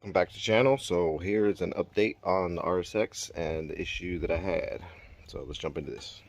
Welcome back to the channel. So here is an update on the RSX and the issue that I had. So let's jump into this.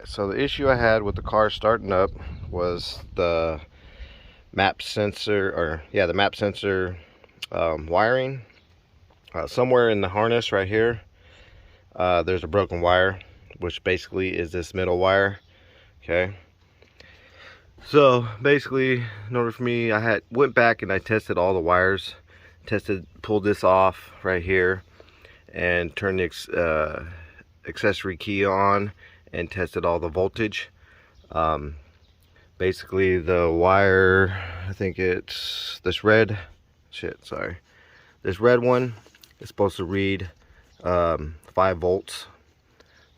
So the issue I had with the car starting up was the map sensor, the map sensor wiring. Somewhere in the harness right here, there's a broken wire, which basically is this middle wire. Okay. So basically, in order for me, I went back and I tested all the wires, pulled this off right here, and turned the accessory key on and tested all the voltage. Basically the wire, I think it's this red this red one is supposed to read 5 volts.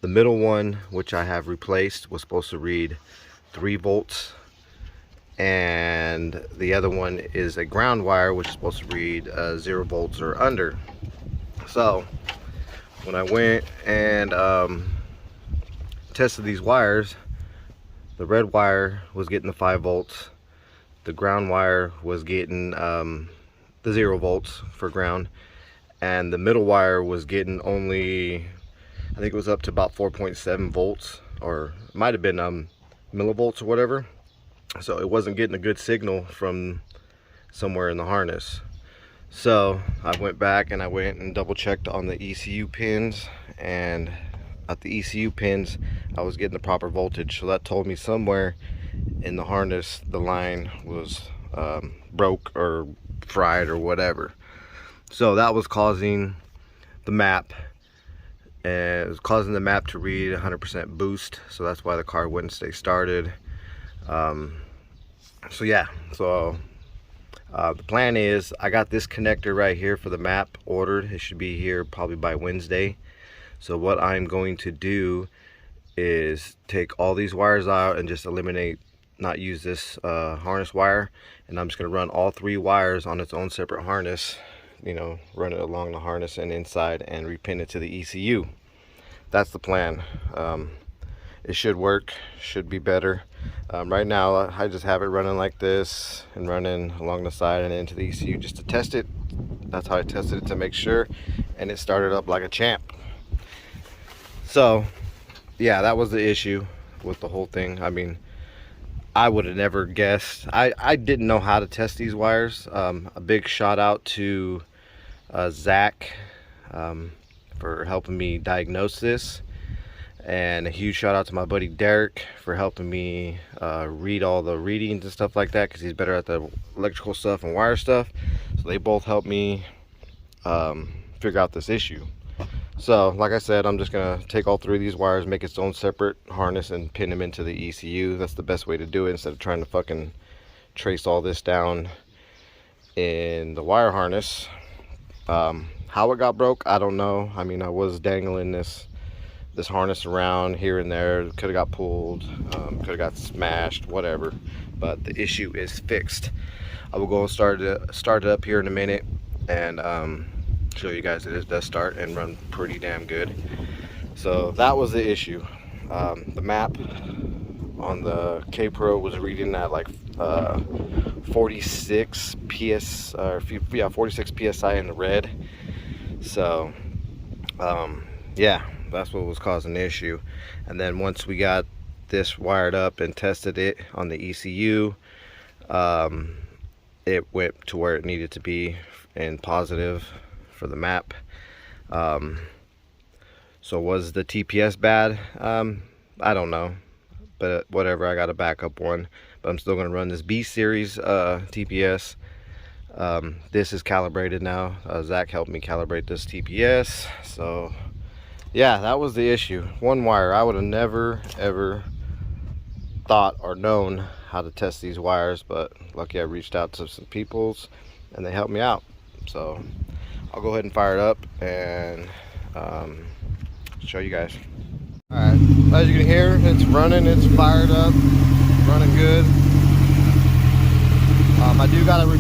The middle one, which I have replaced, was supposed to read 3 volts, and the other one is a ground wire, which is supposed to read 0 volts or under. So when I went and tested these wires, the red wire was getting the 5 volts, the ground wire was getting the 0 volts for ground, and the middle wire was getting only, I think it was up to about 4.7 volts, or it might have been millivolts or whatever. So it wasn't getting a good signal from somewhere in the harness. So I went back and I went and double checked on the ECU pins, and at the ECU pins I was getting the proper voltage. So that told me somewhere in the harness the line was broke or fried or whatever. So that was causing the map, and it was causing the map to read 100% boost. So that's why the car wouldn't stay started. So yeah, so the plan is, I got this connector right here for the map ordered. It should be here probably by Wednesday. So what I'm going to do is take all these wires out and just eliminate, not use this harness wire, and I'm just going to run all 3 wires on its own separate harness, you know, run it along the harness and inside, and repin it to the ECU. That's the plan. It should work, should be better. Right now I just have it running like this and running along the side and into the ECU just to test it. That's how I tested it, to make sure, and it started up like a champ. So yeah, that was the issue with the whole thing. I mean, I would have never guessed. I didn't know how to test these wires. A big shout out to Zach for helping me diagnose this, and a huge shout out to my buddy Derek for helping me read all the readings and stuff like that, because he's better at the electrical stuff and wire stuff. So they both helped me figure out this issue. So like I said, I'm just gonna take all 3 of these wires, make its own separate harness, and pin them into the ECU. That's the best way to do it, instead of trying to fucking trace all this down in the wire harness. How it got broke, I don't know. I mean, I was dangling this harness around here and there. Could have got pulled, could have got smashed, whatever, but the issue is fixed. I will go start it up here in a minute and show you guys that it does start and run pretty damn good. So that was the issue. The map on the K Pro was reading at like 46 PS, 46 PSI in the red. So yeah, that's what was causing the issue. And then once we got this wired up and tested it on the ECU, it went to where it needed to be in positive for the map. So was the TPS bad? I don't know, but whatever, I got a backup one. But I'm still going to run this B series TPS. This is calibrated now. Zach helped me calibrate this TPS. So yeah, that was the issue. 1 wire. I would have never ever thought or known how to test these wires, but lucky I reached out to some peoples and they helped me out. So I'll go ahead and fire it up and show you guys. Alright, as you can hear, it's running, it's fired up, running good. I do gotta put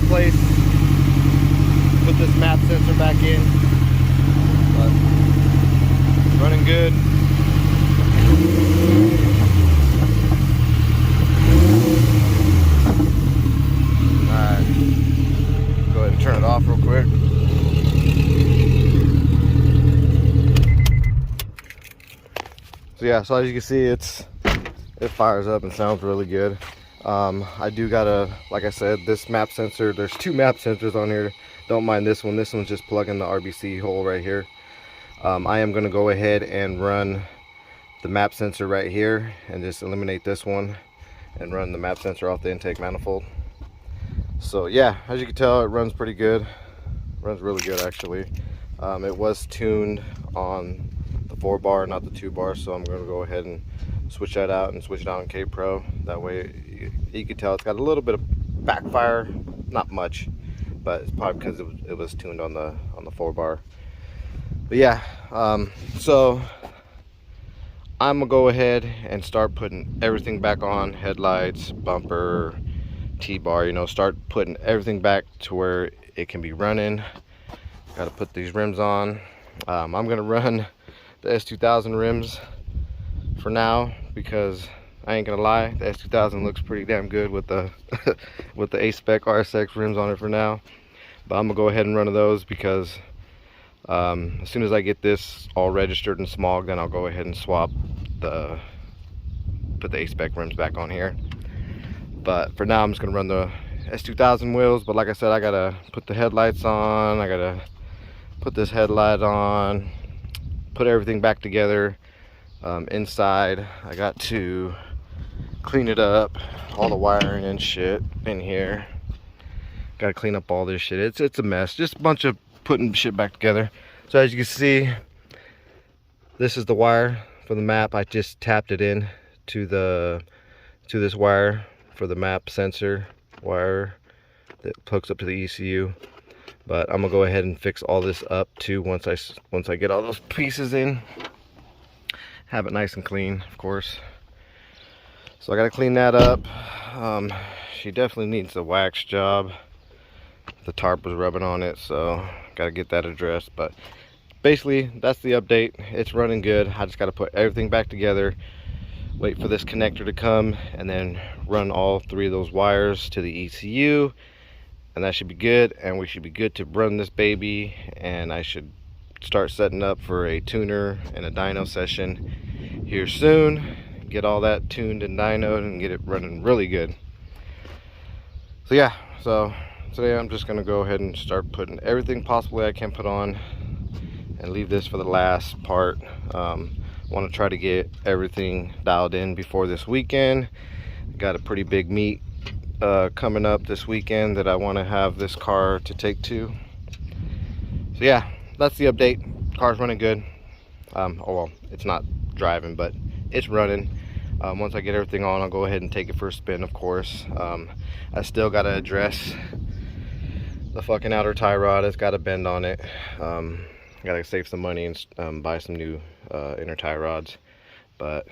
this map sensor back in, but it's running good. Alright, go ahead and turn it off real quick. So yeah, so as you can see, it fires up and sounds really good. I do gotta, like I said, this map sensor, there's 2 map sensors on here. Don't mind this one. This one's just plugging the RBC hole right here. I am gonna go ahead and run the map sensor right here and just eliminate this one and run the map sensor off the intake manifold. So yeah, as you can tell, it runs pretty good. Runs really good actually. It was tuned on the 4-bar, not the 2-bar, so I'm gonna go ahead and switch that out and switch it out in K-Pro. That way you can tell it's got a little bit of backfire, not much, but it's probably because it was tuned on the 4-bar. But yeah, so I'm gonna go ahead and start putting everything back on, headlights, bumper, T-bar, you know, start putting everything back to where it can be running. Got to put these rims on. I'm gonna run the S2000 rims for now because I ain't gonna lie, the S2000 looks pretty damn good with the with the A-Spec RSX rims on it for now. But I'm gonna go ahead and run those because as soon as I get this all registered and smog, then I'll go ahead and put the A-Spec rims back on here. But for now, I'm just gonna run the S2000 wheels. But like I said, I gotta put the headlights on, I gotta put this headlight on, put everything back together. Inside, I got to clean it up, all the wiring and shit in here. Gotta clean up all this shit. It's a mess, just a bunch of putting shit back together. So as you can see, this is the wire for the map. I just tapped it in to this wire for the map sensor wire that hooks up to the ECU. But I'm gonna go ahead and fix all this up too once I get all those pieces in. Have it nice and clean, of course. So I gotta clean that up. She definitely needs a wax job. The tarp was rubbing on it, so gotta get that addressed. But basically, that's the update. It's running good. I just gotta put everything back together, wait for this connector to come, and then run all 3 of those wires to the ECU, and that should be good. And we should be good to run this baby, and I should start setting up for a tuner and a dyno session here soon. Get all that tuned and dynoed and get it running really good. So yeah, so today I'm just gonna go ahead and start putting everything possibly I can put on and leave this for the last part. Want to try to get everything dialed in before this weekend. Got a pretty big meet coming up this weekend that I want to have this car to take to. So yeah, that's the update. Car's running good. Oh well, it's not driving, but it's running. Once I get everything on, I'll go ahead and take it for a spin, of course. I still got to address the fucking outer tie rod. It's got a bend on it. Gotta save some money and buy some new inner tie rods, but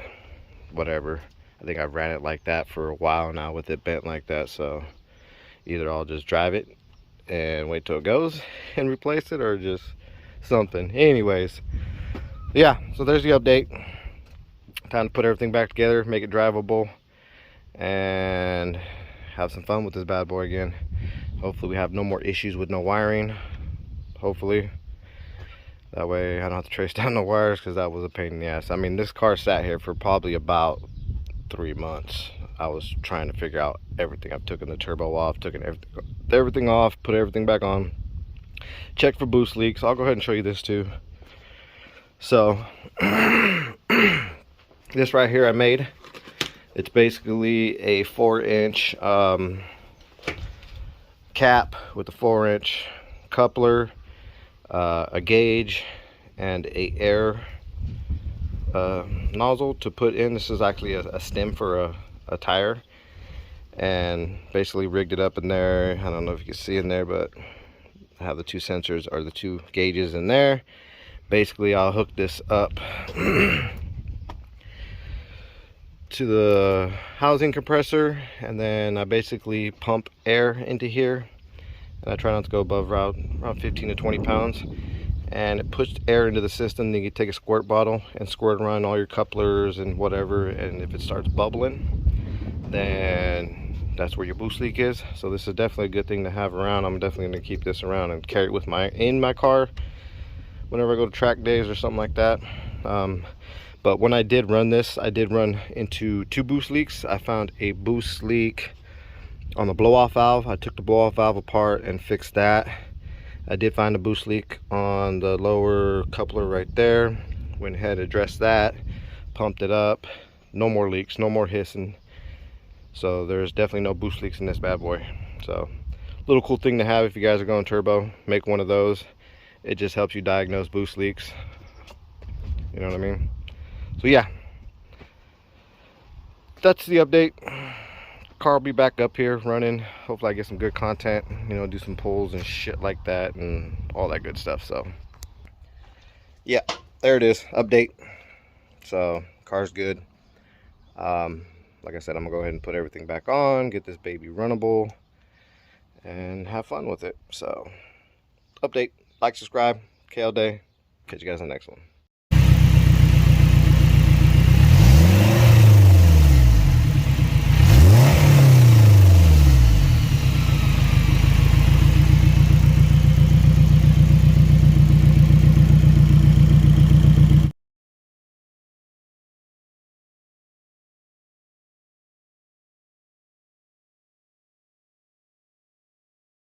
whatever. I think I've ran it like that for a while now with it bent like that, so either I'll just drive it and wait till it goes and replace it, or just something. Anyways, yeah, so there's the update. Time to put everything back together, make it drivable, and have some fun with this bad boy again. Hopefully we have no more issues with no wiring, hopefully. That way I don't have to trace down the wires, because that was a pain in the ass. I mean, this car sat here for probably about 3 months. I was trying to figure out everything. I've taken the turbo off, taken everything off, put everything back on, check for boost leaks. I'll go ahead and show you this too. So this right here I made. It's basically a 4-inch cap with a 4-inch coupler, a gauge, and a air nozzle to put in. This is actually a stem for a tire, and basically rigged it up in there. I don't know if you can see in there, but I have the 2 sensors, or the 2 gauges in there. Basically I'll hook this up to the housing compressor, and then I basically pump air into here, and I try not to go above around 15 to 20 pounds, and it pushed air into the system. Then you take a squirt bottle and squirt around all your couplers and whatever, and if it starts bubbling, then that's where your boost leak is. So this is definitely a good thing to have around. I'm definitely going to keep this around and carry it with in my car whenever I go to track days or something like that. But when I did run this, I did run into 2 boost leaks. I found a boost leak on the blow-off valve. I took the blow-off valve apart and fixed that. I did find a boost leak on the lower coupler right there. Went ahead and addressed that, pumped it up. No more leaks, no more hissing. So there's definitely no boost leaks in this bad boy. So little cool thing to have if you guys are going turbo. Make one of those. It just helps you diagnose boost leaks. You know what I mean? So yeah, that's the update. Car will be back up here running. Hopefully I get some good content, you know, do some pulls and shit like that and all that good stuff. So yeah, there it is, update. So car's good. Like I said, I'm gonna go ahead and put everything back on, get this baby runnable, and have fun with it. So update, like, subscribe, KL Day. Catch you guys on the next one.